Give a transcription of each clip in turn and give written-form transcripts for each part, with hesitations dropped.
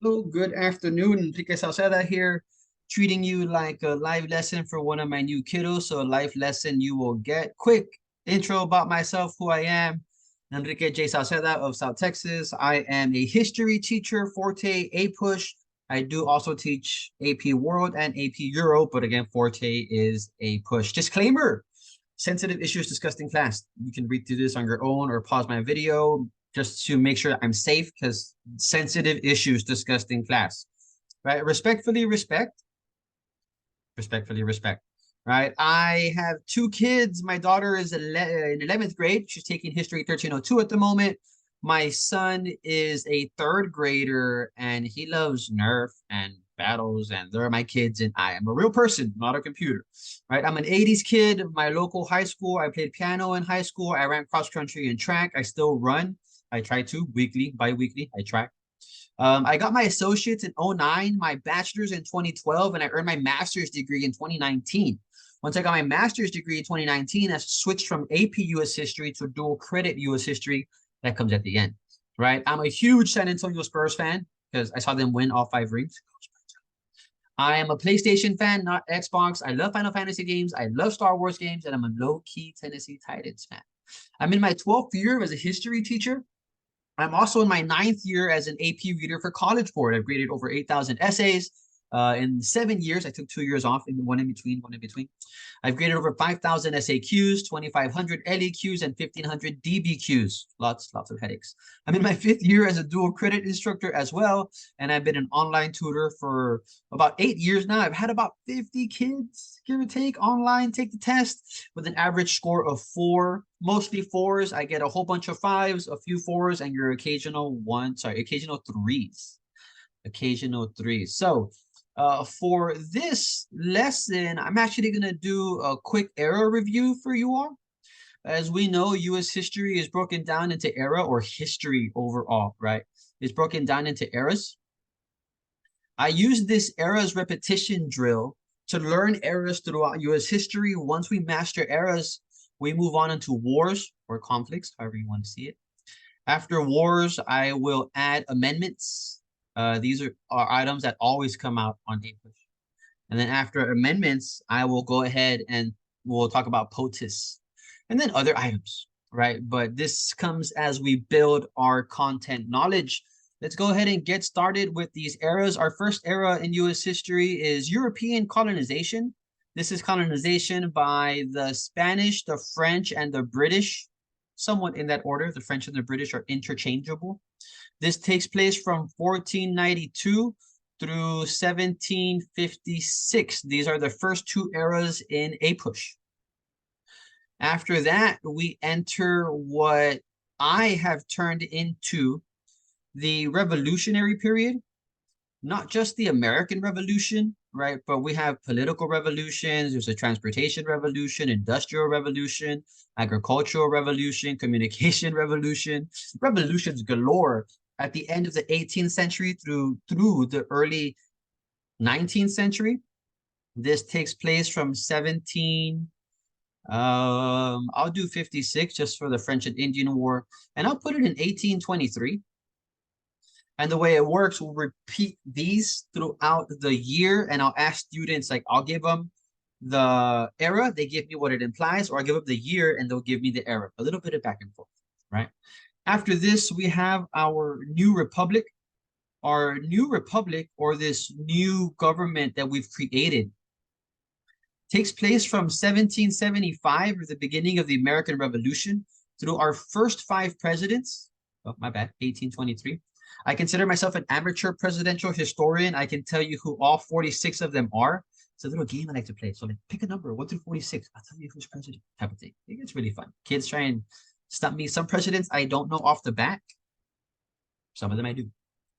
Hello, good afternoon. Enrique Salceda here, treating you like a live lesson for one of my new kiddos. So a live lesson you will get. Quick intro about myself, who I am. Enrique J. Salceda of South Texas. I am a history teacher, Forte, APUSH. I do also teach AP World and AP Euro, but again, Forte is APUSH. Disclaimer, sensitive issues discussed in class. You can read through this on your own or pause my video just to make sure I'm safe because sensitive issues discussed in class, right? Respectfully respect, right? I have two kids. My daughter is in 11th grade. She's taking history 1302 at the moment. My son is a third grader and he loves Nerf and battles, and they're my kids, and I am a real person, not a computer, right? I'm an 80s kid. My local high school, I played piano in high school. I ran cross country and track. I still run. I try to weekly, bi-weekly, I track. I got my associates in 09, my bachelor's in 2012, and I earned my master's degree in 2019. Once I got my master's degree in 2019, I switched from AP US history to dual credit US history. That comes at the end, right? I'm a huge San Antonio Spurs fan because I saw them win all 5 rings. I am a PlayStation fan, not Xbox. I love Final Fantasy games. I love Star Wars games, and I'm a low-key Tennessee Titans fan. I'm in my 12th year as a history teacher. I'm also in my 9th year as an AP reader for College Board. I've graded over 8,000 essays. In 7 years, I took 2 years off, one in between. I've graded over 5,000 SAQs, 2,500 LEQs, and 1,500 DBQs. Lots of headaches. I'm in my 5th year as a dual credit instructor as well, and I've been an online tutor for about 8 years now. I've had about 50 kids, give or take, online take the test with an average score of 4, mostly 4s. I get a whole bunch of 5s, a few 4s, and your occasional 3s. Occasional 3s. So for this lesson, I'm actually going to do a quick era review for you all. As we know, U.S. history is broken down into era, or history overall, right? It's broken down into eras. I use this eras repetition drill to learn eras throughout U.S. history. Once we master eras, we move on into wars or conflicts, however you want to see it. After wars, I will add amendments. These are items that always come out on APUSH. And then after amendments, I will go ahead and we'll talk about POTUS and then other items, right? But this comes as we build our content knowledge. Let's go ahead and get started with these eras. Our first era in U.S. history is European colonization. This is colonization by the Spanish, the French, and the British, somewhat in that order. The French and the British are interchangeable. This takes place from 1492 through 1756. These are the first 2 eras in APUSH. After that, we enter what I have turned into the Revolutionary period, not just the American Revolution, right? But we have political revolutions. There's a transportation revolution, industrial revolution, agricultural revolution, communication revolution, revolutions galore at the end of the 18th century through the early 19th century. This takes place from 17, I'll do 56 just for the French and Indian War, and I'll put it in 1823. And the way it works, we'll repeat these throughout the year, and I'll ask students, like I'll give them the era, they give me what it implies, or I give them the year and they'll give me the era. A little bit of back and forth, right? After this, we have our new republic. Our new republic, or this new government that we've created, takes place from 1775, or the beginning of the American Revolution, through our first 5 presidents. Oh, my bad, 1823. I consider myself an amateur presidential historian. I can tell you who all 46 of them are. It's a little game I like to play. So like, pick a number, 1 through 46. I'll tell you who's president, type of thing. I think it's really fun. Kids try and stump me. Some presidents I don't know off the bat. Some of them I do.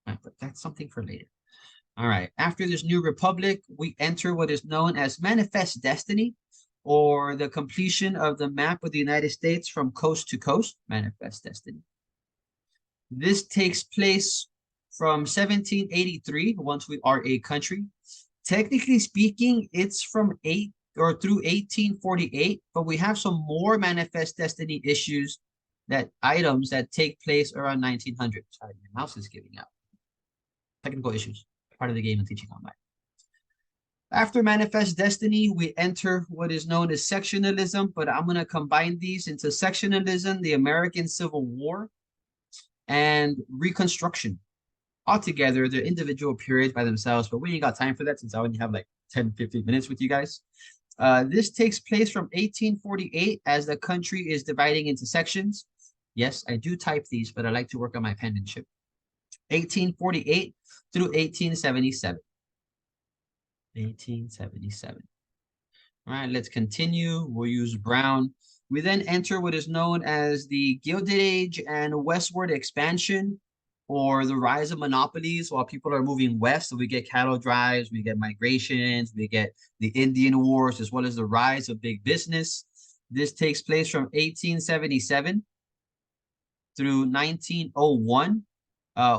Right, but that's something for later. All right. After this new republic, we enter what is known as Manifest Destiny, or the completion of the map of the United States from coast to coast. Manifest Destiny. This takes place from 1783, once we are a country. Technically speaking, it's from 8 or through 1848, but we have some more Manifest Destiny issues, items that take place around 1900. Sorry, my mouse is giving out. Technical issues, part of the game and teaching online. After Manifest Destiny, we enter what is known as sectionalism, but I'm going to combine these into sectionalism, the American Civil War, and Reconstruction. Altogether, they're individual periods by themselves, but we ain't got time for that since I only have like 10, 15 minutes with you guys. This takes place from 1848 as the country is dividing into sections. Yes, I do type these, but I like to work on my penmanship. 1848 through 1877. 1877. All right, let's continue. We'll use brown. We then enter what is known as the Gilded Age and westward expansion, or the rise of monopolies while people are moving west. So we get cattle drives, we get migrations, we get the Indian Wars, as well as the rise of big business. This takes place from 1877 through 1901.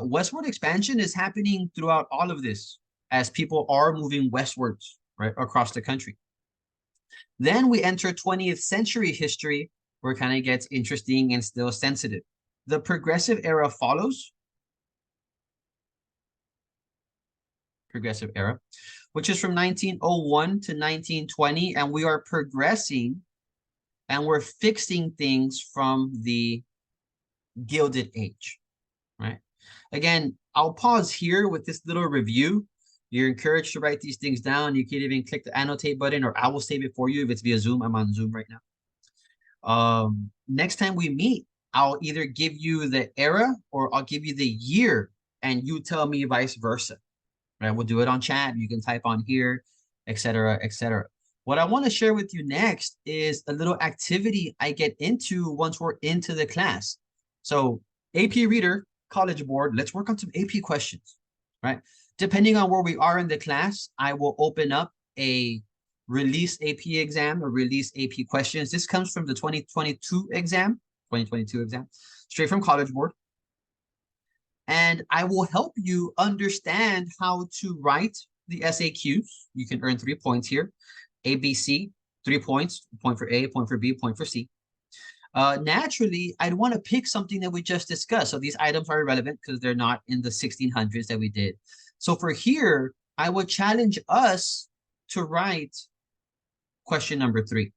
Westward expansion is happening throughout all of this as people are moving westwards, right, across the country. Then we enter 20th century history, where it kind of gets interesting and still sensitive. The progressive era follows. Progressive era, which is from 1901 to 1920, and we are progressing and we're fixing things from the Gilded Age, right? Again, I'll pause here with this little review. You're encouraged to write these things down. You can even click the annotate button, or I will save it for you if it's via Zoom. I'm on Zoom right now. Next time we meet, I'll either give you the era or I'll give you the year, and you tell me vice versa. Right? We'll do it on chat. You can type on here, etc., etc. What I want to share with you next is a little activity I get into once we're into the class. So AP Reader, College Board, let's work on some AP questions, right? Depending on where we are in the class, I will open up a release AP exam or release AP questions. This comes from the 2022 exam, straight from College Board. And I will help you understand how to write the SAQs. You can earn 3 points here. A, B, C, 3 points, a point for A, a point for B, a point for C. Naturally, I'd want to pick something that we just discussed. So these items are irrelevant because they're not in the 1600s that we did. So for here, I would challenge us to write question number 3.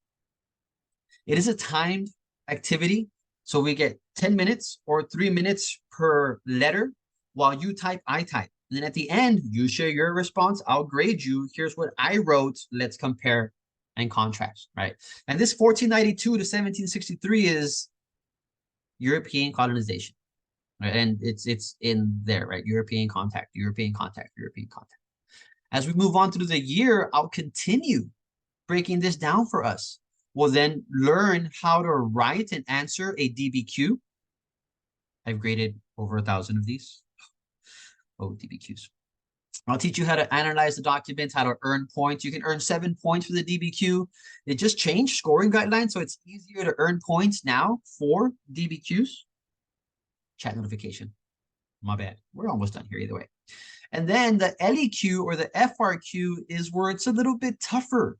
It is a timed activity. So we get 10 minutes or 3 minutes per letter. While you type, I type. And then at the end, you share your response. I'll grade you. Here's what I wrote. Let's compare and contrast, right? And this 1492 to 1763 is European colonization, right? And it's in there, right? European contact, European contact, European contact. As we move on through the year, I'll continue breaking this down for us. We'll then learn how to write and answer a DBQ. I've graded over 1,000 of these. Oh, DBQs. I'll teach you how to analyze the documents, how to earn points. You can earn 7 points for the DBQ. It just changed scoring guidelines, so it's easier to earn points now for DBQs. Chat notification. My bad. We're almost done here either way. And then the LEQ or the FRQ is where it's a little bit tougher.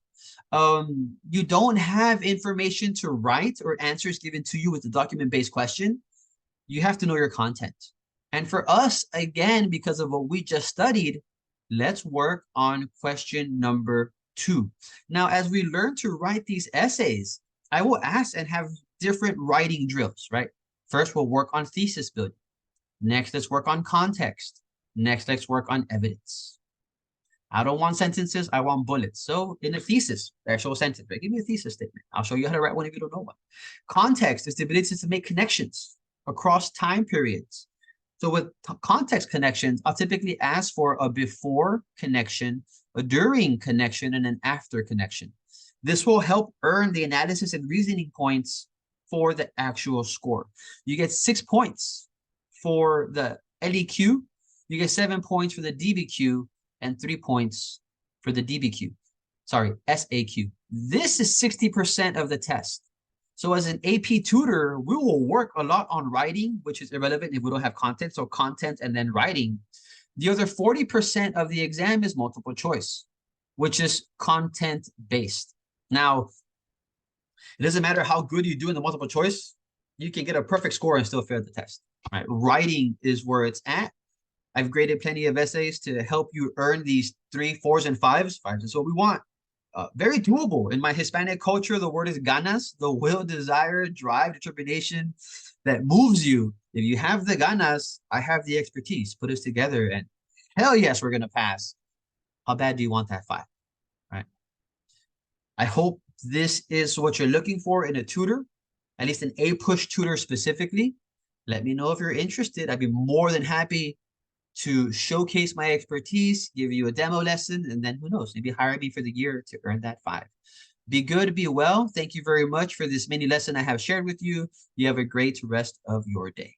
You don't have information to write or answers given to you with the document-based question. You have to know your content. And for us, again, because of what we just studied, let's work on question number 2. Now, as we learn to write these essays, I will ask and have different writing drills, right? First, we'll work on thesis building. Next, let's work on context. Next, let's work on evidence. I don't want sentences, I want bullets. So in a thesis, actual sentence, right? Give me a thesis statement. I'll show you how to write one if you don't know one. Context is the ability to make connections across time periods. So with context connections, I'll typically ask for a before connection, a during connection, and an after connection. This will help earn the analysis and reasoning points for the actual score. You get 6 points for the LEQ, you get 7 points for the DBQ, and 3 points for the DBQ. Sorry, SAQ. This is 60% of the test. So as an AP tutor, we will work a lot on writing, which is irrelevant if we don't have content. So content and then writing. The other 40% of the exam is multiple choice, which is content-based. Now, it doesn't matter how good you do in the multiple choice. You can get a perfect score and still fail the test. Right? Writing is where it's at. I've graded plenty of essays to help you earn these 3s, 4s, and 5s. 5s is what we want. Very doable. In my Hispanic culture, the word is ganas, the will, desire, drive, determination that moves you. If you have the ganas, I have the expertise. Put us together and hell yes, we're going to pass. How bad do you want that 5? Right. I hope this is what you're looking for in a tutor, at least an APUSH tutor specifically. Let me know if you're interested. I'd be more than happy to showcase my expertise, give you a demo lesson, and then who knows, maybe hire me for the year to earn that 5. Be good, be well. Thank you very much for this mini lesson I have shared with you. You have a great rest of your day.